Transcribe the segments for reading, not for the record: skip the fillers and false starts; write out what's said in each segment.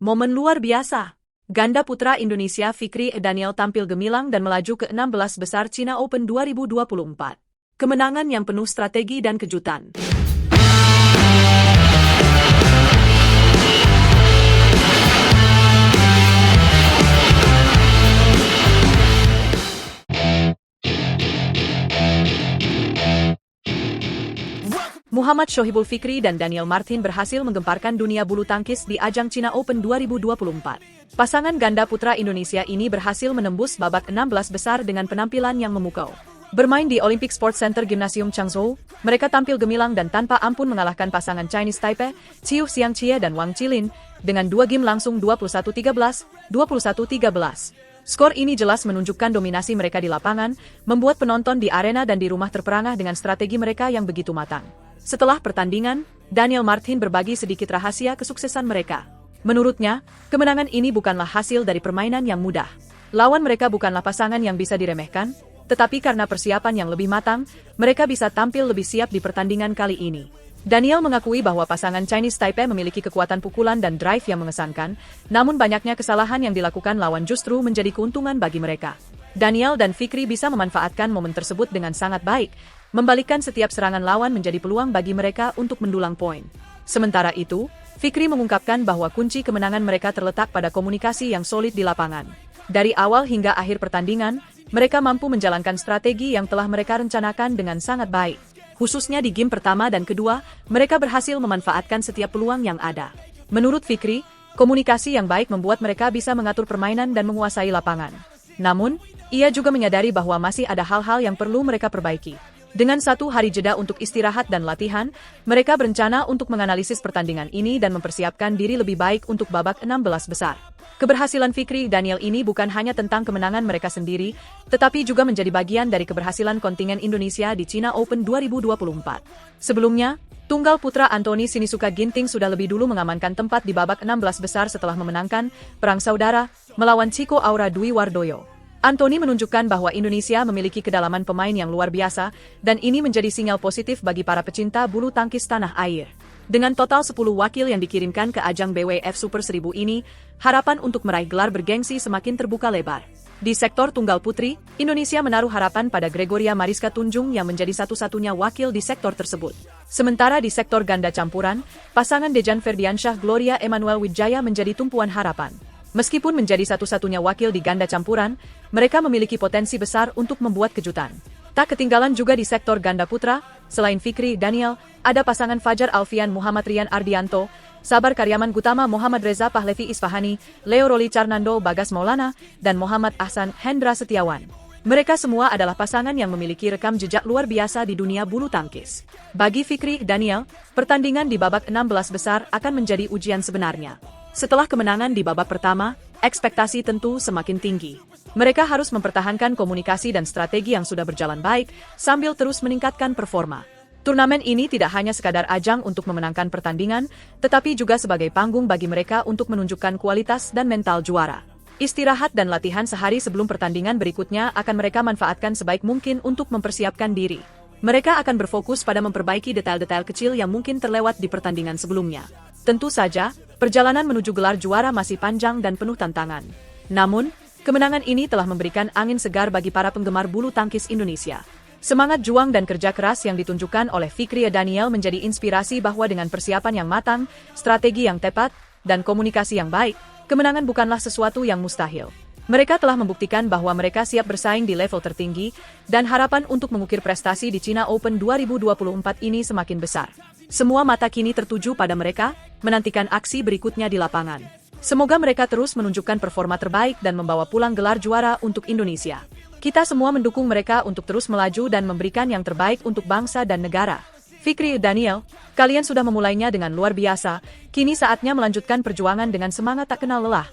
Momen luar biasa. Ganda putra Indonesia Fikri Daniel tampil gemilang dan melaju ke 16 besar China Open 2024. Kemenangan yang penuh strategi dan kejutan. Muhammad Shohibul Fikri dan Daniel Martin berhasil menggemparkan dunia bulu tangkis di ajang China Open 2024. Pasangan ganda putra Indonesia ini berhasil menembus babak 16 besar dengan penampilan yang memukau. Bermain di Olympic Sports Center Gymnasium Changzhou, mereka tampil gemilang dan tanpa ampun mengalahkan pasangan Chinese Taipei, Chiu Xiangqie dan Wang Qilin, dengan 2 game langsung 21-13, 21-13. Skor ini jelas menunjukkan dominasi mereka di lapangan, membuat penonton di arena dan di rumah terperangah dengan strategi mereka yang begitu matang. Setelah pertandingan, Daniel Martin berbagi sedikit rahasia kesuksesan mereka. Menurutnya, kemenangan ini bukanlah hasil dari permainan yang mudah. Lawan mereka bukanlah pasangan yang bisa diremehkan, tetapi karena persiapan yang lebih matang, mereka bisa tampil lebih siap di pertandingan kali ini. Daniel mengakui bahwa pasangan Chinese Taipei memiliki kekuatan pukulan dan drive yang mengesankan, namun banyaknya kesalahan yang dilakukan lawan justru menjadi keuntungan bagi mereka. Daniel dan Fikri bisa memanfaatkan momen tersebut dengan sangat baik, membalikkan setiap serangan lawan menjadi peluang bagi mereka untuk mendulang poin. Sementara itu, Fikri mengungkapkan bahwa kunci kemenangan mereka terletak pada komunikasi yang solid di lapangan. Dari awal hingga akhir pertandingan, mereka mampu menjalankan strategi yang telah mereka rencanakan dengan sangat baik. Khususnya di game pertama dan kedua, mereka berhasil memanfaatkan setiap peluang yang ada. Menurut Fikri, komunikasi yang baik membuat mereka bisa mengatur permainan dan menguasai lapangan. Namun, ia juga menyadari bahwa masih ada hal-hal yang perlu mereka perbaiki. Dengan 1 hari jeda untuk istirahat dan latihan, mereka berencana untuk menganalisis pertandingan ini dan mempersiapkan diri lebih baik untuk babak 16 besar. Keberhasilan Fikri Daniel ini bukan hanya tentang kemenangan mereka sendiri, tetapi juga menjadi bagian dari keberhasilan kontingen Indonesia di China Open 2024. Sebelumnya, tunggal putra Anthony Sinisuka Ginting sudah lebih dulu mengamankan tempat di babak 16 besar setelah memenangkan perang saudara melawan Chico Aura Dwi Wardoyo. Anthony menunjukkan bahwa Indonesia memiliki kedalaman pemain yang luar biasa, dan ini menjadi sinyal positif bagi para pecinta bulu tangkis tanah air. Dengan total 10 wakil yang dikirimkan ke ajang BWF Super 1000 ini, harapan untuk meraih gelar bergengsi semakin terbuka lebar. Di sektor tunggal putri, Indonesia menaruh harapan pada Gregoria Mariska Tunjung yang menjadi satu-satunya wakil di sektor tersebut. Sementara di sektor ganda campuran, pasangan Dejan Ferdiansyah Gloria Emmanuel Wijaya menjadi tumpuan harapan. Meskipun menjadi satu-satunya wakil di ganda campuran, mereka memiliki potensi besar untuk membuat kejutan. Tak ketinggalan juga di sektor ganda putra, selain Fikri Daniel, ada pasangan Fajar Alfian Muhammad Rian Ardianto, Sabar Karyaman Gutama Muhammad Reza Pahlevi Isfahani, Leo Roli Carnando Bagas Maulana, dan Muhammad Ahsan Hendra Setiawan. Mereka semua adalah pasangan yang memiliki rekam jejak luar biasa di dunia bulu tangkis. Bagi Fikri Daniel, pertandingan di babak 16 besar akan menjadi ujian sebenarnya. Setelah kemenangan di babak pertama, ekspektasi tentu semakin tinggi. Mereka harus mempertahankan komunikasi dan strategi yang sudah berjalan baik, sambil terus meningkatkan performa. Turnamen ini tidak hanya sekadar ajang untuk memenangkan pertandingan, tetapi juga sebagai panggung bagi mereka untuk menunjukkan kualitas dan mental juara. Istirahat dan latihan sehari sebelum pertandingan berikutnya akan mereka manfaatkan sebaik mungkin untuk mempersiapkan diri. Mereka akan berfokus pada memperbaiki detail-detail kecil yang mungkin terlewat di pertandingan sebelumnya. Tentu saja, perjalanan menuju gelar juara masih panjang dan penuh tantangan. Namun, kemenangan ini telah memberikan angin segar bagi para penggemar bulu tangkis Indonesia. Semangat juang dan kerja keras yang ditunjukkan oleh Fikri Daniel menjadi inspirasi bahwa dengan persiapan yang matang, strategi yang tepat, dan komunikasi yang baik, kemenangan bukanlah sesuatu yang mustahil. Mereka telah membuktikan bahwa mereka siap bersaing di level tertinggi, dan harapan untuk mengukir prestasi di China Open 2024 ini semakin besar. Semua mata kini tertuju pada mereka, menantikan aksi berikutnya di lapangan. Semoga mereka terus menunjukkan performa terbaik dan membawa pulang gelar juara untuk Indonesia. Kita semua mendukung mereka untuk terus melaju dan memberikan yang terbaik untuk bangsa dan negara. Fikri Daniel, kalian sudah memulainya dengan luar biasa, kini saatnya melanjutkan perjuangan dengan semangat tak kenal lelah.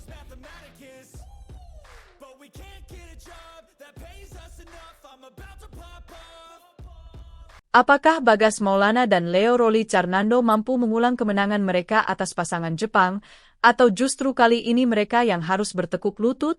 Apakah Bagas Maulana dan Leo Roli Carnando mampu mengulang kemenangan mereka atas pasangan Jepang, atau justru kali ini mereka yang harus bertekuk lutut?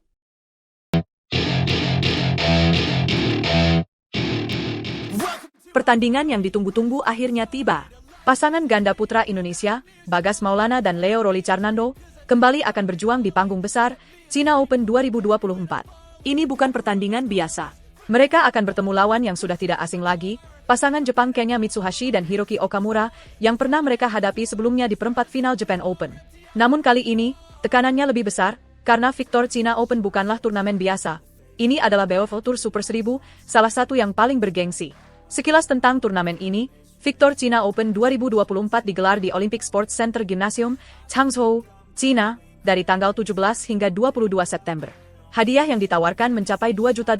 Pertandingan yang ditunggu-tunggu akhirnya tiba. Pasangan ganda putra Indonesia, Bagas Maulana dan Leo Roli Carnando, kembali akan berjuang di panggung besar, China Open 2024. Ini bukan pertandingan biasa. Mereka akan bertemu lawan yang sudah tidak asing lagi, pasangan Jepang Kenya Mitsuhashi dan Hiroki Okamura, yang pernah mereka hadapi sebelumnya di perempat final Japan Open. Namun kali ini, tekanannya lebih besar, karena Victor China Open bukanlah turnamen biasa. Ini adalah Beoval Tour Super 1000, salah satu yang paling bergengsi. Sekilas tentang turnamen ini, Victor China Open 2024 digelar di Olympic Sports Center Gymnasium, Changzhou, China, dari tanggal 17 hingga 22 September. Hadiah yang ditawarkan mencapai $2 juta,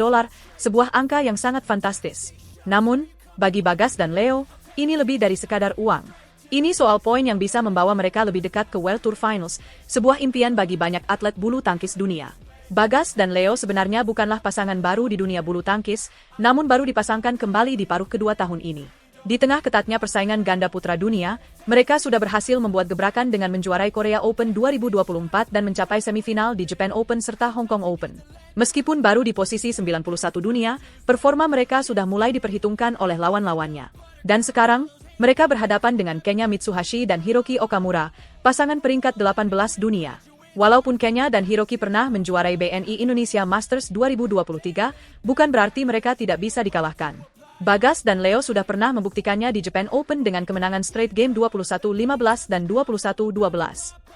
sebuah angka yang sangat fantastis. Namun, bagi Bagas dan Leo, ini lebih dari sekadar uang. Ini soal poin yang bisa membawa mereka lebih dekat ke World Tour Finals, sebuah impian bagi banyak atlet bulu tangkis dunia. Bagas dan Leo sebenarnya bukanlah pasangan baru di dunia bulu tangkis, namun baru dipasangkan kembali di paruh kedua tahun ini. Di tengah ketatnya persaingan ganda putra dunia, mereka sudah berhasil membuat gebrakan dengan menjuarai Korea Open 2024 dan mencapai semifinal di Japan Open serta Hong Kong Open. Meskipun baru di posisi 91 dunia, performa mereka sudah mulai diperhitungkan oleh lawan-lawannya. Dan sekarang, mereka berhadapan dengan Kenya Mitsuhashi dan Hiroki Okamura, pasangan peringkat 18 dunia. Walaupun Kenya dan Hiroki pernah menjuarai BNI Indonesia Masters 2023, bukan berarti mereka tidak bisa dikalahkan. Bagas dan Leo sudah pernah membuktikannya di Japan Open dengan kemenangan straight game 21-15 dan 21-12.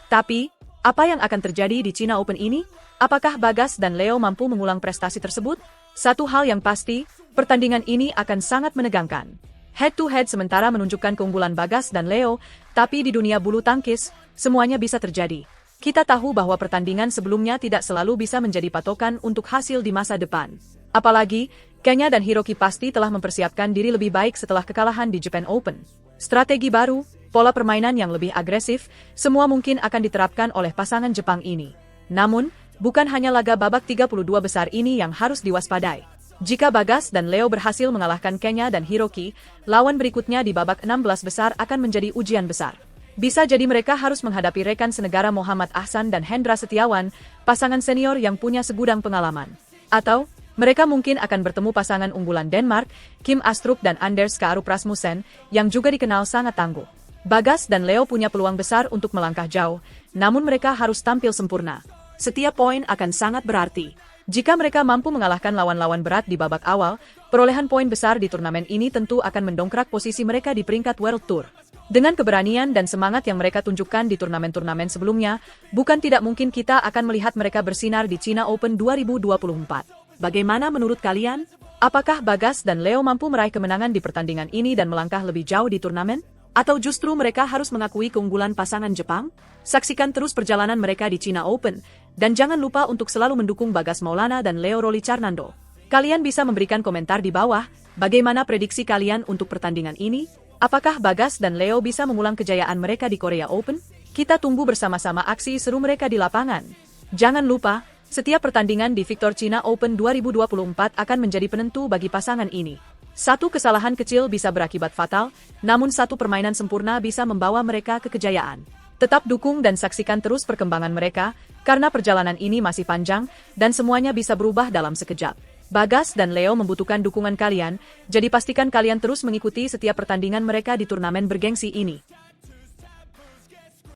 Tapi, apa yang akan terjadi di China Open ini? Apakah Bagas dan Leo mampu mengulang prestasi tersebut? Satu hal yang pasti, pertandingan ini akan sangat menegangkan. Head-to-head sementara menunjukkan keunggulan Bagas dan Leo, tapi di dunia bulu tangkis, semuanya bisa terjadi. Kita tahu bahwa pertandingan sebelumnya tidak selalu bisa menjadi patokan untuk hasil di masa depan. Apalagi, Kenya dan Hiroki pasti telah mempersiapkan diri lebih baik setelah kekalahan di Japan Open. Strategi baru, pola permainan yang lebih agresif, semua mungkin akan diterapkan oleh pasangan Jepang ini. Namun, bukan hanya laga babak 32 besar ini yang harus diwaspadai. Jika Bagas dan Leo berhasil mengalahkan Kenya dan Hiroki, lawan berikutnya di babak 16 besar akan menjadi ujian besar. Bisa jadi mereka harus menghadapi rekan senegara Muhammad Ahsan dan Hendra Setiawan, pasangan senior yang punya segudang pengalaman. Atau, mereka mungkin akan bertemu pasangan unggulan Denmark, Kim Astrup dan Anders Kaarup Rasmussen, yang juga dikenal sangat tangguh. Bagas dan Leo punya peluang besar untuk melangkah jauh, namun mereka harus tampil sempurna. Setiap poin akan sangat berarti. Jika mereka mampu mengalahkan lawan-lawan berat di babak awal, perolehan poin besar di turnamen ini tentu akan mendongkrak posisi mereka di peringkat World Tour. Dengan keberanian dan semangat yang mereka tunjukkan di turnamen-turnamen sebelumnya, bukan tidak mungkin kita akan melihat mereka bersinar di China Open 2024. Bagaimana menurut kalian? Apakah Bagas dan Leo mampu meraih kemenangan di pertandingan ini dan melangkah lebih jauh di turnamen? Atau justru mereka harus mengakui keunggulan pasangan Jepang? Saksikan terus perjalanan mereka di China Open, dan jangan lupa untuk selalu mendukung Bagas Maulana dan Leo Roli Carnando. Kalian bisa memberikan komentar di bawah, bagaimana prediksi kalian untuk pertandingan ini? Apakah Bagas dan Leo bisa mengulang kejayaan mereka di Korea Open? Kita tunggu bersama-sama aksi seru mereka di lapangan. Jangan lupa, setiap pertandingan di Victor China Open 2024 akan menjadi penentu bagi pasangan ini. Satu kesalahan kecil bisa berakibat fatal, namun satu permainan sempurna bisa membawa mereka ke kejayaan. Tetap dukung dan saksikan terus perkembangan mereka, karena perjalanan ini masih panjang, dan semuanya bisa berubah dalam sekejap. Bagas dan Leo membutuhkan dukungan kalian, jadi pastikan kalian terus mengikuti setiap pertandingan mereka di turnamen bergengsi ini.